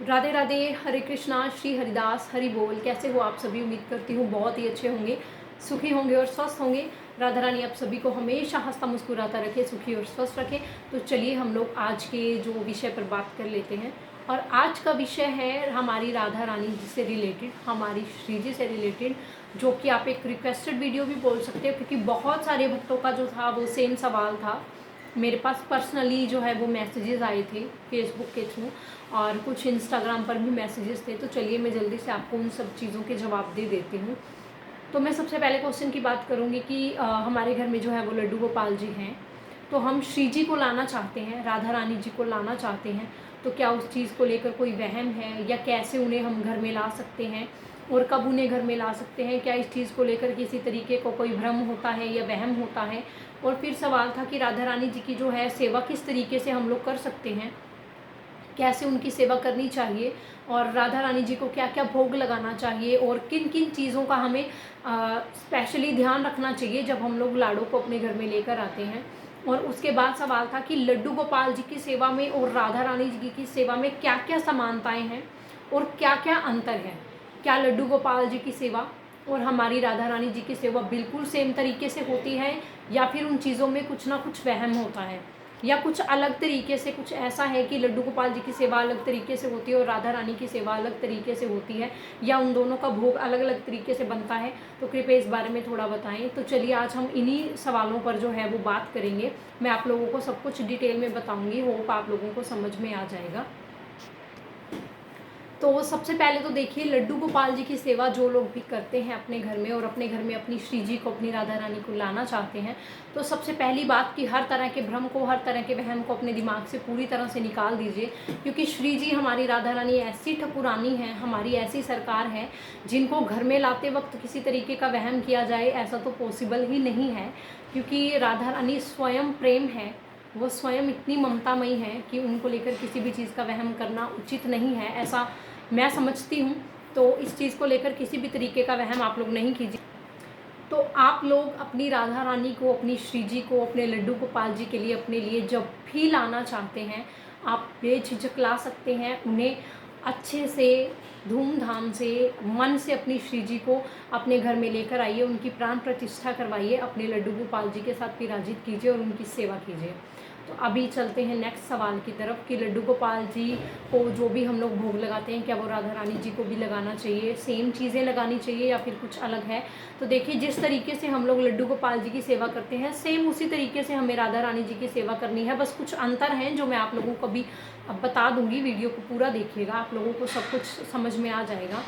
राधे राधे, हरे कृष्णा, श्री हरिदास, हरि बोल। कैसे हो आप सभी? उम्मीद करती हूँ बहुत ही अच्छे होंगे, सुखी होंगे और स्वस्थ होंगे। राधा रानी आप सभी को हमेशा हंसता मुस्कुराता रखे, सुखी और स्वस्थ रखे। तो चलिए हम लोग आज के जो विषय पर बात कर लेते हैं। और आज का विषय है हमारी राधा रानी जी से रिलेटेड, हमारी श्री जी से रिलेटेड, जो कि आप एक रिक्वेस्टेड वीडियो भी बोल सकते हो, क्योंकि बहुत सारे भक्तों का जो था वो सेम सवाल था। मेरे पास पर्सनली जो है वो मैसेजेस आए थे फेसबुक के थ्रू, और कुछ इंस्टाग्राम पर भी मैसेजेस थे। तो चलिए मैं जल्दी से आपको उन सब चीज़ों के जवाब दे देती हूँ। तो मैं सबसे पहले क्वेश्चन की बात करूँगी कि हमारे घर में जो है वो लड्डू गोपाल जी हैं। तो हम श्री जी को लाना चाहते हैं, राधा रानी जी को लाना चाहते हैं। तो क्या उस चीज़ को लेकर कोई वहम है, या कैसे उन्हें हम घर में ला सकते हैं और कब उन्हें घर में ला सकते हैं? क्या इस चीज़ को लेकर किसी तरीके को कोई भ्रम होता है या वहम होता है? और फिर सवाल था कि राधा रानी जी की जो है सेवा किस तरीके से हम लोग कर सकते हैं, कैसे उनकी सेवा करनी चाहिए, और राधा रानी जी को क्या क्या भोग लगाना चाहिए, और किन किन चीज़ों का हमें स्पेशली ध्यान रखना चाहिए जब हम लोग लाडो को अपने घर में लेकर आते हैं। और उसके बाद सवाल था कि लड्डू गोपाल जी की सेवा में और राधा रानी जी की सेवा में क्या क्या समानताएं हैं और क्या क्या अंतर है। क्या लड्डू गोपाल जी की सेवा और हमारी राधा रानी जी की सेवा बिल्कुल सेम तरीके से होती है, या फिर उन चीज़ों में कुछ ना कुछ वहम होता है, या कुछ अलग तरीके से कुछ ऐसा है कि लड्डू गोपाल जी की सेवा अलग तरीके से होती है और राधा रानी की सेवा अलग तरीके से होती है, या उन दोनों का भोग अलग अलग तरीके से बनता है। तो कृपया इस बारे में थोड़ा बताएं। तो चलिए आज हम इन्हीं सवालों पर जो है वो बात करेंगे। मैं आप लोगों को सब कुछ डिटेल में बताऊंगी, होप आप लोगों को समझ में आ जाएगा। तो सबसे पहले तो देखिए, लड्डू गोपाल जी की सेवा जो लोग भी करते हैं अपने घर में, और अपने घर में अपनी श्री जी को, अपनी राधा रानी को लाना चाहते हैं, तो सबसे पहली बात कि हर तरह के भ्रम को, हर तरह के वहम को अपने दिमाग से पूरी तरह से निकाल दीजिए। क्योंकि श्री जी हमारी राधा रानी ऐसी ठकुरानी है, हमारी ऐसी सरकार है, जिनको घर में लाते वक्त किसी तरीके का वहम किया जाए ऐसा तो पॉसिबल ही नहीं है। क्योंकि राधा रानी स्वयं प्रेम है, वो स्वयं इतनी ममतामयी है कि उनको लेकर किसी भी चीज़ का वहम करना उचित नहीं है, ऐसा मैं समझती हूँ। तो इस चीज़ को लेकर किसी भी तरीके का वहम आप लोग नहीं कीजिए। तो आप लोग अपनी राधा रानी को, अपनी श्री जी को, अपने लड्डू गोपाल जी के लिए, अपने लिए जब भी लाना चाहते हैं, आप बेझिझक ला सकते हैं। उन्हें अच्छे से, धूमधाम से, मन से अपनी श्री जी को अपने घर में लेकर आइए, उनकी प्राण प्रतिष्ठा करवाइए, अपने लड्डू गोपाल जी के साथ विराजित कीजिए और उनकी सेवा कीजिए। तो अभी चलते हैं नेक्स्ट सवाल की तरफ कि लड्डू गोपाल जी को जो भी हम लोग भोग लगाते हैं, क्या वो राधा रानी जी को भी लगाना चाहिए, सेम चीज़ें लगानी चाहिए या फिर कुछ अलग है? तो देखिए, जिस तरीके से हम लोग लड्डू गोपाल जी की सेवा करते हैं, सेम उसी तरीके से हमें राधा रानी जी की सेवा करनी है। बस कुछ अंतर हैं जो मैं आप लोगों को भी अब बता दूंगी। वीडियो को पूरा देखिएगा, आप लोगों को सब कुछ समझ में आ जाएगा।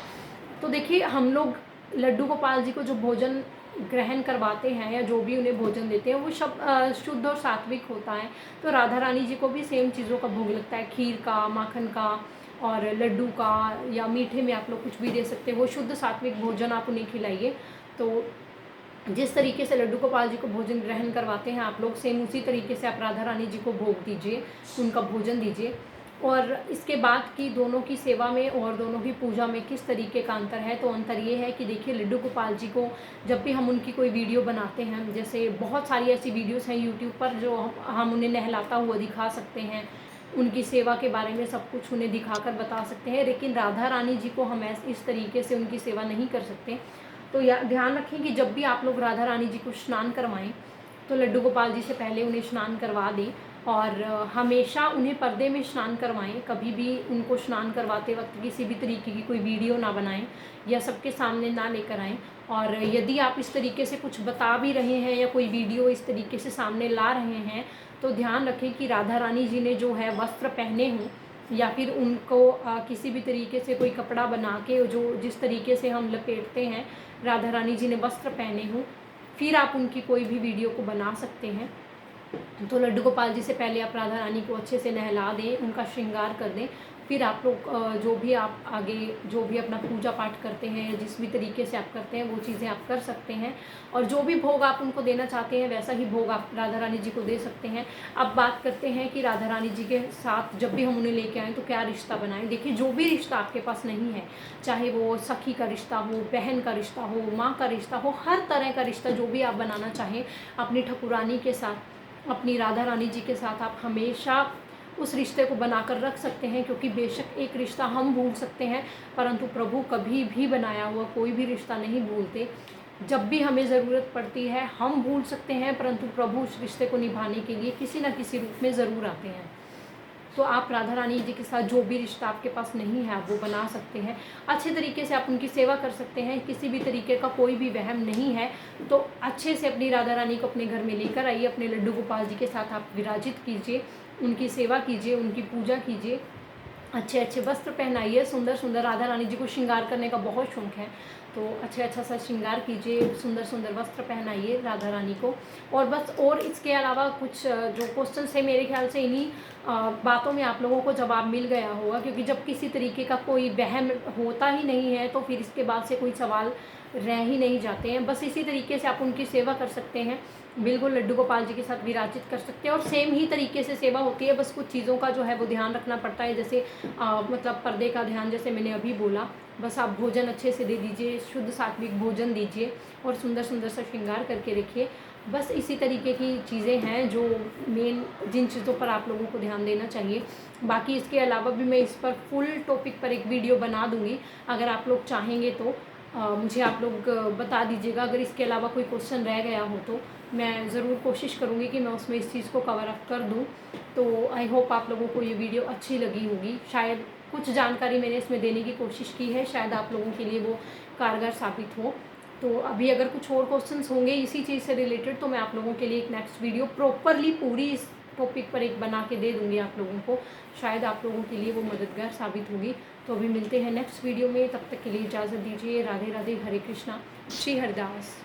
तो देखिए, हम लोग लड्डू गोपाल जी को जो भोजन ग्रहण करवाते हैं, या जो भी उन्हें भोजन देते हैं, वो सब शुद्ध और सात्विक होता है। तो राधा रानी जी को भी सेम चीज़ों का भोग लगता है, खीर का, माखन का और लड्डू का, या मीठे में आप लोग कुछ भी दे सकते हो। वो शुद्ध सात्विक भोजन आप उन्हें खिलाइए। तो जिस तरीके से लड्डू गोपाल जी को भोजन ग्रहण करवाते हैं आप लोग, सेम उसी तरीके से आप राधा रानी जी को भोग दीजिए, उनका भोजन दीजिए। और इसके बाद की दोनों की सेवा में और दोनों की पूजा में किस तरीके का अंतर है? तो अंतर ये है कि देखिए, लड्डू गोपाल जी को जब भी हम उनकी कोई वीडियो बनाते हैं, जैसे बहुत सारी ऐसी वीडियोस हैं यूट्यूब पर जो हम उन्हें नहलाता हुआ दिखा सकते हैं, उनकी सेवा के बारे में सब कुछ उन्हें दिखाकर बता सकते हैं, लेकिन राधा रानी जी को हम इस तरीके से उनकी सेवा नहीं कर सकते। तो ध्यान रखें कि जब भी आप लोग राधा रानी जी को स्नान करवाएं, तो लड्डू गोपाल जी से पहले उन्हें स्नान करवा दें, और हमेशा उन्हें पर्दे में स्नान करवाएं। कभी भी उनको स्नान करवाते वक्त किसी भी तरीके की कोई वीडियो ना बनाएं, या सबके सामने ना लेकर आएँ। और यदि आप इस तरीके से कुछ बता भी रहे हैं या कोई वीडियो इस तरीके से सामने ला रहे हैं, तो ध्यान रखें कि राधा रानी जी ने जो है वस्त्र पहने हों, या फिर उनको किसी भी तरीके से कोई कपड़ा बना के, जो जिस तरीके से हम लपेटते हैं, राधा रानी जी ने वस्त्र पहने हों, फिर आप उनकी कोई भी वीडियो को बना सकते हैं। तो लड्डू गोपाल जी से पहले आप राधा रानी को अच्छे से नहला दें, उनका श्रृंगार कर दें। फिर आप लोग जो भी आप आगे जो भी अपना पूजा पाठ करते हैं, जिस भी तरीके से आप करते हैं, वो चीज़ें आप कर सकते हैं। और जो भी भोग आप उनको देना चाहते हैं, वैसा ही भोग आप राधा रानी जी को दे सकते हैं। अब बात करते हैं कि राधा रानी जी के साथ जब भी हम उन्हें लेके आएँ तो क्या रिश्ता बनाएं। देखिए, जो भी रिश्ता आपके पास नहीं है, चाहे वो सखी का रिश्ता हो, बहन का रिश्ता हो, माँ का रिश्ता हो, हर तरह का रिश्ता जो भी आप बनाना चाहें अपनी ठकुरानी के साथ, अपनी राधा रानी जी के साथ, आप हमेशा उस रिश्ते को बनाकर रख सकते हैं, क्योंकि बेशक एक रिश्ता हम भूल सकते हैं परंतु प्रभु कभी भी बनाया हुआ कोई भी रिश्ता नहीं भूलते। जब भी हमें ज़रूरत पड़ती है हम भूल सकते हैं परंतु प्रभु उस रिश्ते को निभाने के लिए किसी न किसी रूप में ज़रूर आते हैं। तो आप राधा रानी जी के साथ जो भी रिश्ता आपके पास नहीं है आप वो बना सकते हैं, अच्छे तरीके से आप उनकी सेवा कर सकते हैं। किसी भी तरीके का कोई भी वहम नहीं है तो अच्छे से अपनी राधा रानी को अपने घर में लेकर आइए, अपने लड्डू गोपाल जी के साथ आप विराजित कीजिए, उनकी सेवा कीजिए, उनकी पूजा कीजिए, अच्छे अच्छे वस्त्र पहनाइए। सुंदर सुंदर राधा रानी जी को श्रृंगार करने का बहुत शौक है तो अच्छा सा श्रृंगार कीजिए, सुंदर सुंदर वस्त्र पहनाइए राधा रानी को। और बस, और इसके अलावा कुछ जो क्वेश्चन है मेरे ख्याल से इन्हीं बातों में आप लोगों को जवाब मिल गया होगा, क्योंकि जब किसी तरीके का कोई वहम होता ही नहीं है तो फिर इसके बाद से कोई सवाल रह ही नहीं जाते हैं। बस इसी तरीके से आप उनकी सेवा कर सकते हैं, बिल्कुल लड्डू गोपाल जी के साथ विराजित कर सकते हैं और सेम ही तरीके से सेवा होती है। बस कुछ चीज़ों का जो है वो ध्यान रखना पड़ता है, जैसे मतलब पर्दे का ध्यान, जैसे मैंने अभी बोला। बस आप भोजन अच्छे से दे दीजिए, शुद्ध सात्विक भोजन दीजिए और सुंदर सुंदर सा श्रृंगार करके रखिए। बस इसी तरीके की चीज़ें हैं जो मेन, जिन चीज़ों पर आप लोगों को ध्यान देना चाहिए। बाकी इसके अलावा भी मैं इस पर फुल टॉपिक पर एक वीडियो बना दूँगी, अगर आप लोग चाहेंगे तो मुझे आप लोग बता दीजिएगा। अगर इसके अलावा कोई क्वेश्चन रह गया हो तो मैं ज़रूर कोशिश करूँगी कि मैं उसमें इस चीज़ को कवर अप कर दूँ। तो आई होप आप लोगों को ये वीडियो अच्छी लगी होगी। शायद कुछ जानकारी मैंने इसमें देने की कोशिश की है, शायद आप लोगों के लिए वो कारगर साबित हो। तो अभी अगर कुछ और क्वेश्चंस होंगे इसी चीज़ से रिलेटेड तो मैं आप लोगों के लिए एक नेक्स्ट वीडियो प्रॉपरली पूरी इस टॉपिक पर एक बना के दे दूँगी आप लोगों को। शायद आप लोगों के लिए वो मददगार साबित होगी। तो अभी मिलते हैं नेक्स्ट वीडियो में, तब तक के लिए इजाज़त दीजिए। राधे राधे, हरे कृष्णा, श्री हरिदास।